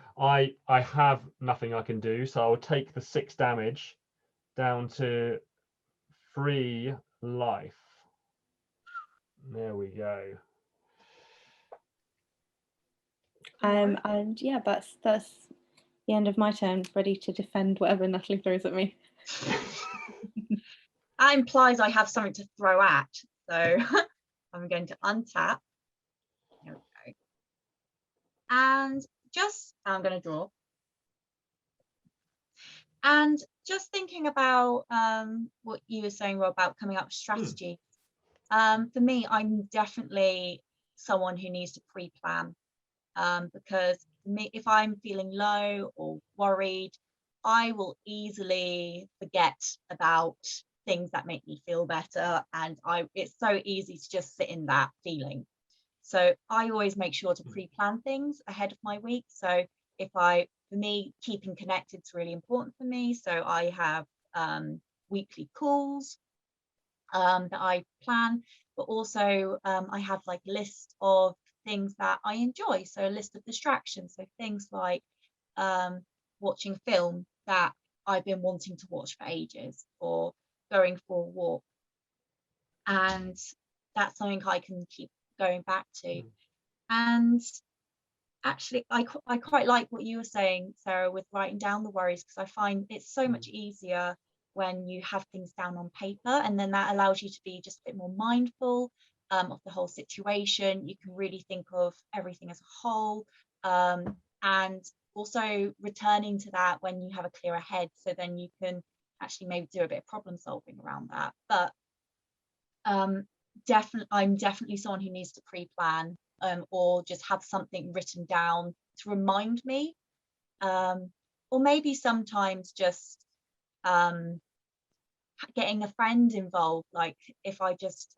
I have nothing I can do, so I'll take the 6 damage down to 3 life. There we go. And yeah, that's the end of my turn. Ready to defend whatever Natalie throws at me. That implies I have something to throw at, so I'm going to untap. There we go. And I'm going to draw. And just thinking about what you were saying, Rob, about coming up with strategy. For me, I'm definitely someone who needs to pre-plan, because if I'm feeling low or worried, I will easily forget about things that make me feel better, and it's so easy to just sit in that feeling. So I always make sure to pre-plan things ahead of my week. So for me, keeping connected is really important for me. So I have weekly calls. that I plan, but also I have like a list of things that I enjoy. So a list of distractions. So things like watching film that I've been wanting to watch for ages, or going for a walk. And that's something I can keep going back to. And actually, I quite like what you were saying, Sarah, with writing down the worries, because I find it's so much easier when you have things down on paper, and then that allows you to be just a bit more mindful of the whole situation. You can really think of everything as a whole, and also returning to that when you have a clearer head, so then you can actually maybe do a bit of problem solving around that. But I'm definitely someone who needs to pre-plan, or just have something written down to remind me, or maybe sometimes just getting a friend involved, like if I just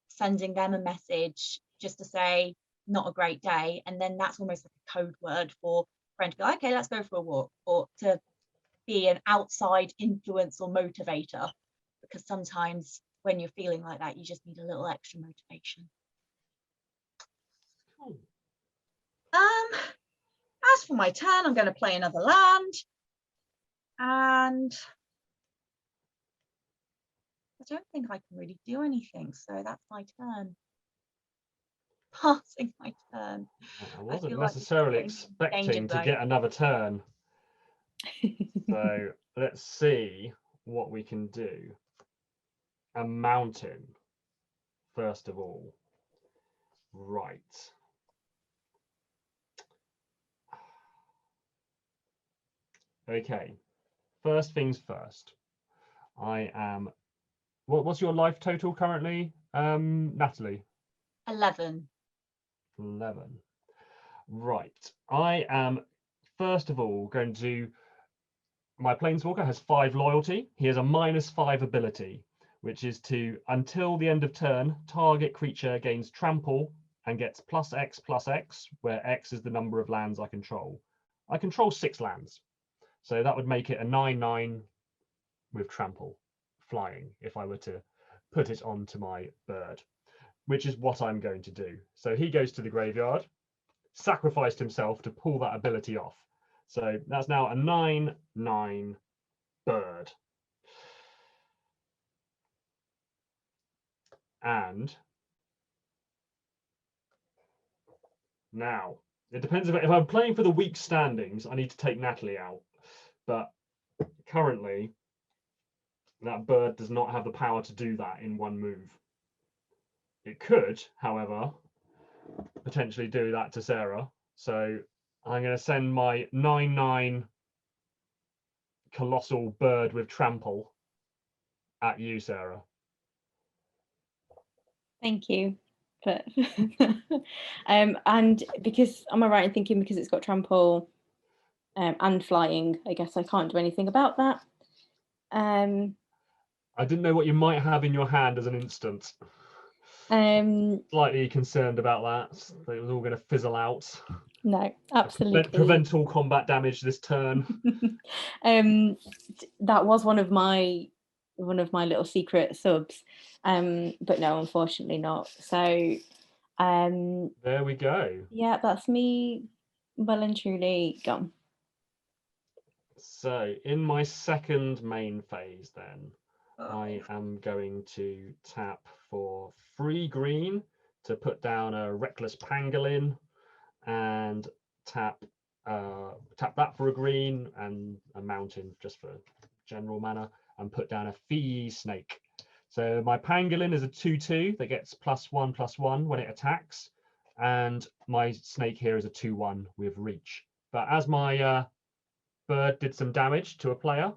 sending them a message just to say not a great day, and then that's almost like a code word for a friend to go, okay, let's go for a walk, or to be an outside influence or motivator, because sometimes when you're feeling like that, you just need a little extra motivation. As for my turn, I'm going to play another land, and I don't think I can really do anything, so that's my turn. Passing my turn. I wasn't feel like necessarily it's getting expecting danger to zone. get another turn. So let's see what we can do. A mountain, first of all. Right. Okay. First things first. I am. What's your life total currently, Natalie? 11. 11. Right. I am first of all going to. My Planeswalker has 5 loyalty. He has a -5 ability, which is to, until the end of turn, target creature gains trample and gets +X/+X, where X is the number of lands I control. I control 6 lands, so that would make it a 9/9 with trample, flying, if I were to put it onto my bird, which is what I'm going to do. So he goes to the graveyard, sacrificed himself to pull that ability off. So that's now a 9/9 bird. And now it depends if I'm playing for the weak standings, I need to take Natalie out. But currently, that bird does not have the power to do that in one move. It could, however, potentially do that to Sarah. So I'm going to send my 9/9 colossal bird with trample at you, Sarah. Thank you. But and because, am I right in thinking because it's got trample and flying, I guess I can't do anything about that. I didn't know what you might have in your hand as an instant. Slightly concerned about that. It was all going to fizzle out. No, absolutely. Prevent all combat damage this turn. That was one of my little secret subs, but no, unfortunately not. So there we go. Yeah, that's me well and truly gone. So in my second main phase then, I am going to tap for 3 green to put down a Reckless Pangolin, and tap that for a green and a mountain just for general mana, and put down a Fee Snake. So my Pangolin is a 2/2 that gets +1/+1 when it attacks, and my snake here is a 2/1 with reach. But as my bird did some damage to a player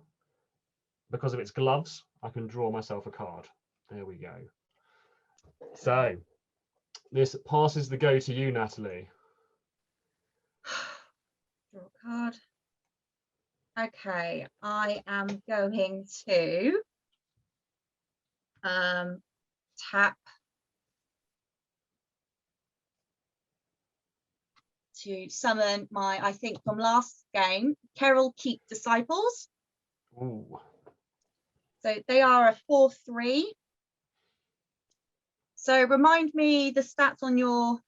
because of its gloves, I can draw myself a card. There we go. So this passes the go to you, Natalie. Draw a card. Okay, I am going to tap to summon my, I think from last game, Kerrol Keep Disciples. Ooh. So they are a 4/3. So remind me the stats on your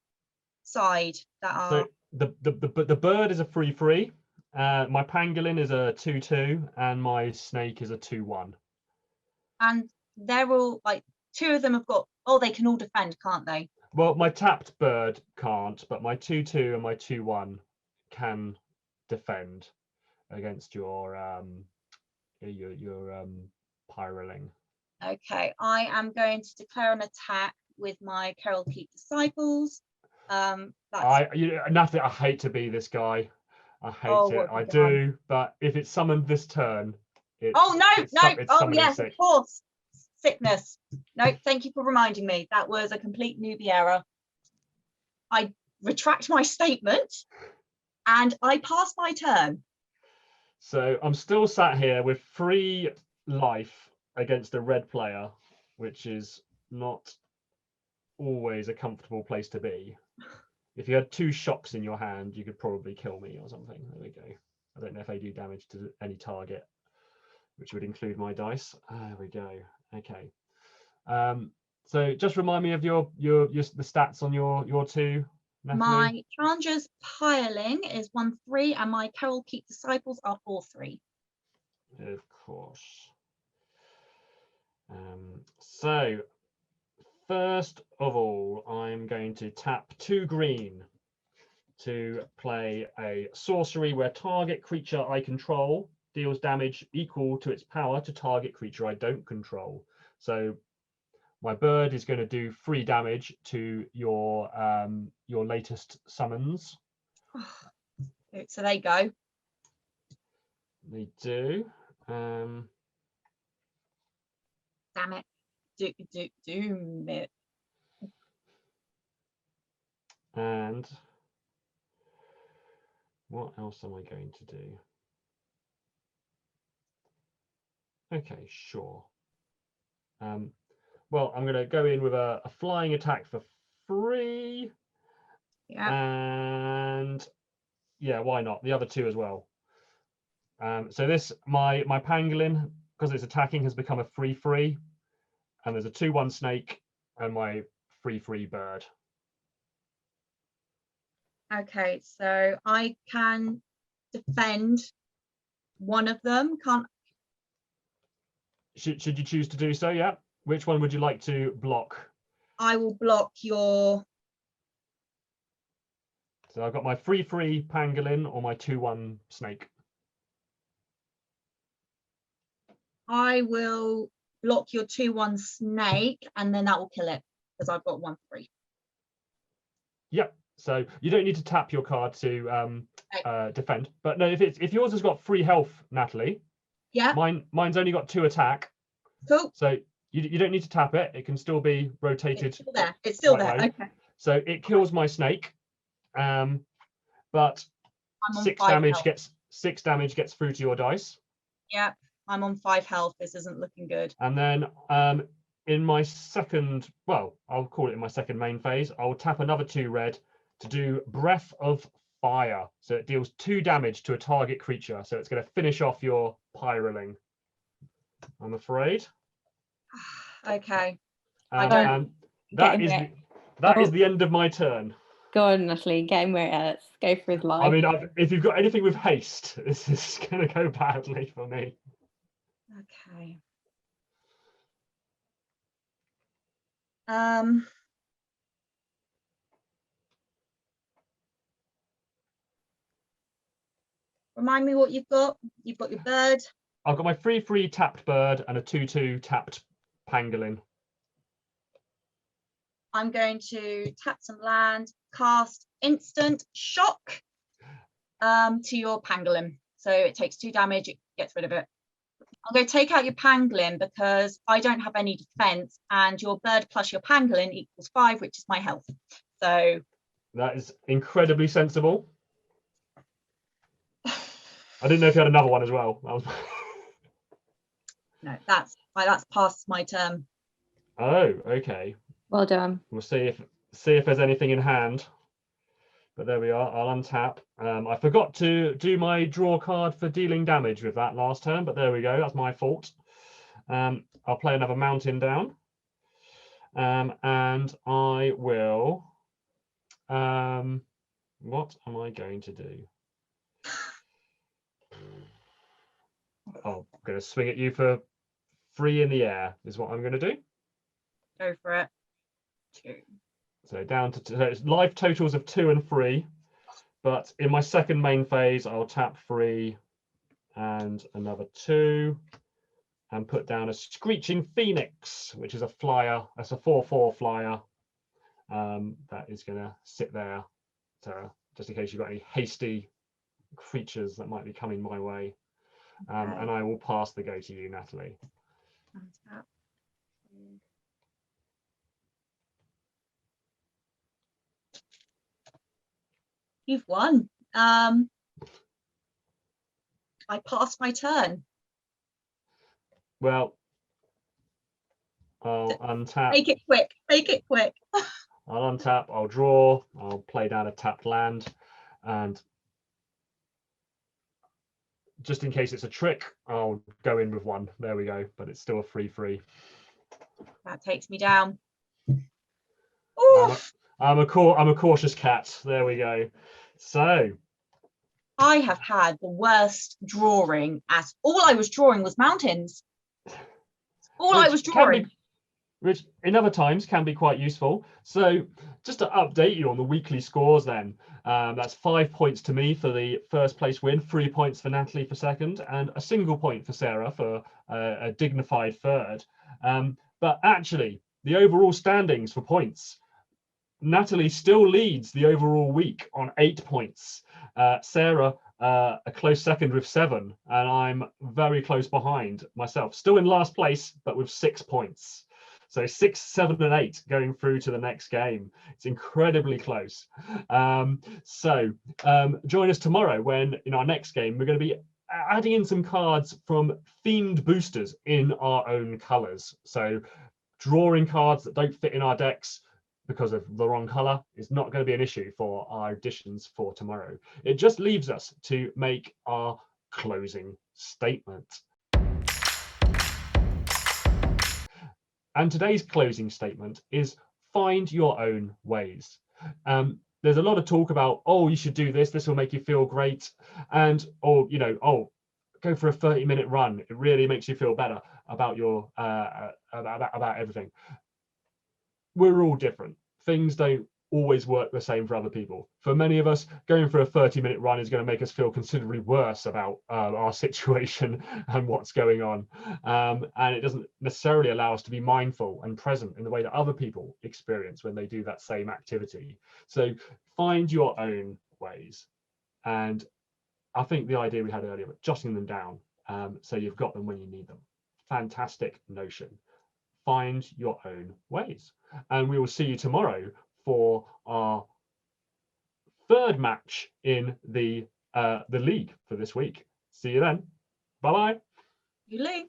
side that are. So the bird is a 3/3. My pangolin is a 2/2, and my snake is a 2/1. And they're all like, 2 of them have got. Oh, they can all defend, can't they? Well, my tapped bird can't, but my 2/2 and my 2/1 can defend against your pyroling. Okay, I am going to declare an attack with my Carol Keep Disciples. Natalie, I hate to be this guy. I hate Oh, it. what have I you done? do. But if it's summoned this turn, Oh no, it's oh summoning yes, sick. of course. Sickness. No, thank you for reminding me. That was a complete newbie error. I retract my statement and I pass my turn. So I'm still sat here with 3 life against a red player, which is not always a comfortable place to be. If you had 2 shocks in your hand, you could probably kill me or something. There we go. I don't know if they do damage to any target, which would include my dice. There we go. Okay. So just remind me of the stats on your 2, Natalie. My Challenger's Piling is 1/3 and my Carol Keep Disciples are 4/3. Of course. So first of all, I'm going to tap 2 green to play a sorcery where target creature I control deals damage equal to its power to target creature I don't control. So my bird is going to do 3 damage to your latest summons. So they go. They do. Damn it. Doom it. And what else am I going to do? Okay, sure. Well, I'm going to go in with a flying attack for 3. Yeah. And yeah, why not? The other 2 as well. So this, my pangolin, because it's attacking, has become a 3/3. And there's a 2/1 snake and my 3/3 bird. Okay, so I can defend one of them. Can't. Should you choose to do so? Yeah. Which one would you like to block? I will block your. So I've got my 3/3 pangolin or my 2/1 snake. I will block your 2/1 snake, and then that will kill it because I've got 1/3. Yep. So you don't need to tap your card to defend. But no, if yours has got 3 health, Natalie. Yeah. Mine's only got 2 attack. Cool. So you don't need to tap it. It can still be rotated. It's still there. It's still there. Way. Okay. So it kills my snake. But I'm on 6 5 damage health. 6 damage gets through to your dice. Yeah, I'm on 5 health. This isn't looking good. And then in my second, well, I'll call it in my second main phase, I'll tap another 2 red to do Breath of Fire. So it deals 2 damage to a target creature. So it's going to finish off your pyroling, I'm afraid. Okay. And that is the end of my turn. Go on, Natalie, get him where it hurts. Go for his life. I mean, if you've got anything with haste, this is going to go badly for me. Okay. Remind me what you've got. You've got your bird. I've got my 3/3 tapped bird and a 2/2 tapped pangolin. I'm going to tap some land, cast instant shock to your pangolin. So it takes 2 damage, it gets rid of it. I'm going to take out your pangolin because I don't have any defense, and your bird plus your pangolin equals 5, which is my health. So that is incredibly sensible. I didn't know if you had another one as well. That was... No, that's past my turn. Oh, okay. Well done. We'll see if there's anything in hand. But there we are. I'll untap. I forgot to do my draw card for dealing damage with that last turn, but there we go. That's my fault. I'll play another mountain down. And I will, what am I going to do? Oh, I'm going to swing at you for 3 in the air is what I'm going to do. Go for it. 2. So down to so it's life totals of 2 and 3, but in my second main phase, I'll tap 3 and another 2 and put down a Screeching Phoenix, which is a flyer. That's a 4/4 flyer. That is going to sit there just in case you've got any hasty creatures that might be coming my way. Okay. And I will pass the go to you, Natalie. Untap. You've won. I passed my turn. Well, I'll untap. Make it quick. Make it quick. I'll untap, I'll draw, I'll play down a tapped land, and just in case it's a trick, I'll go in with 1. There we go, but it's still a 3/3. That takes me down. Ooh. I'm a cautious cat. There we go. So I have had the worst drawing as all I was drawing was mountains. All I was drawing. Which in other times can be quite useful. So just to update you on the weekly scores then, that's 5 points to me for the first place win, 3 points for Natalie for second, and a single point for Sarah for a dignified third. But actually, the overall standings for points, Natalie still leads the overall week on 8 points. Sarah, a close second with 7, and I'm very close behind myself. Still in last place, but with 6 points. So 6, 7, and 8 going through to the next game. It's incredibly close. Join us tomorrow when in our next game, we're going to be adding in some cards from themed boosters in our own colors. So drawing cards that don't fit in our decks because of the wrong color is not going to be an issue for our additions for tomorrow. It just leaves us to make our closing statement. And today's closing statement is find your own ways. There's a lot of talk about, oh, you should do this. This will make you feel great. And, go for a 30-minute run. It really makes you feel better about your about everything. We're all different. Things don't always work the same for other people. For many of us, going for a 30-minute run is going to make us feel considerably worse about our situation and what's going on. And it doesn't necessarily allow us to be mindful and present in the way that other people experience when they do that same activity. So find your own ways. And I think the idea we had earlier, jotting them down so you've got them when you need them. Fantastic notion. Find your own ways. And we will see you tomorrow for our third match in the league for this week. See you then. Bye-bye. You leave.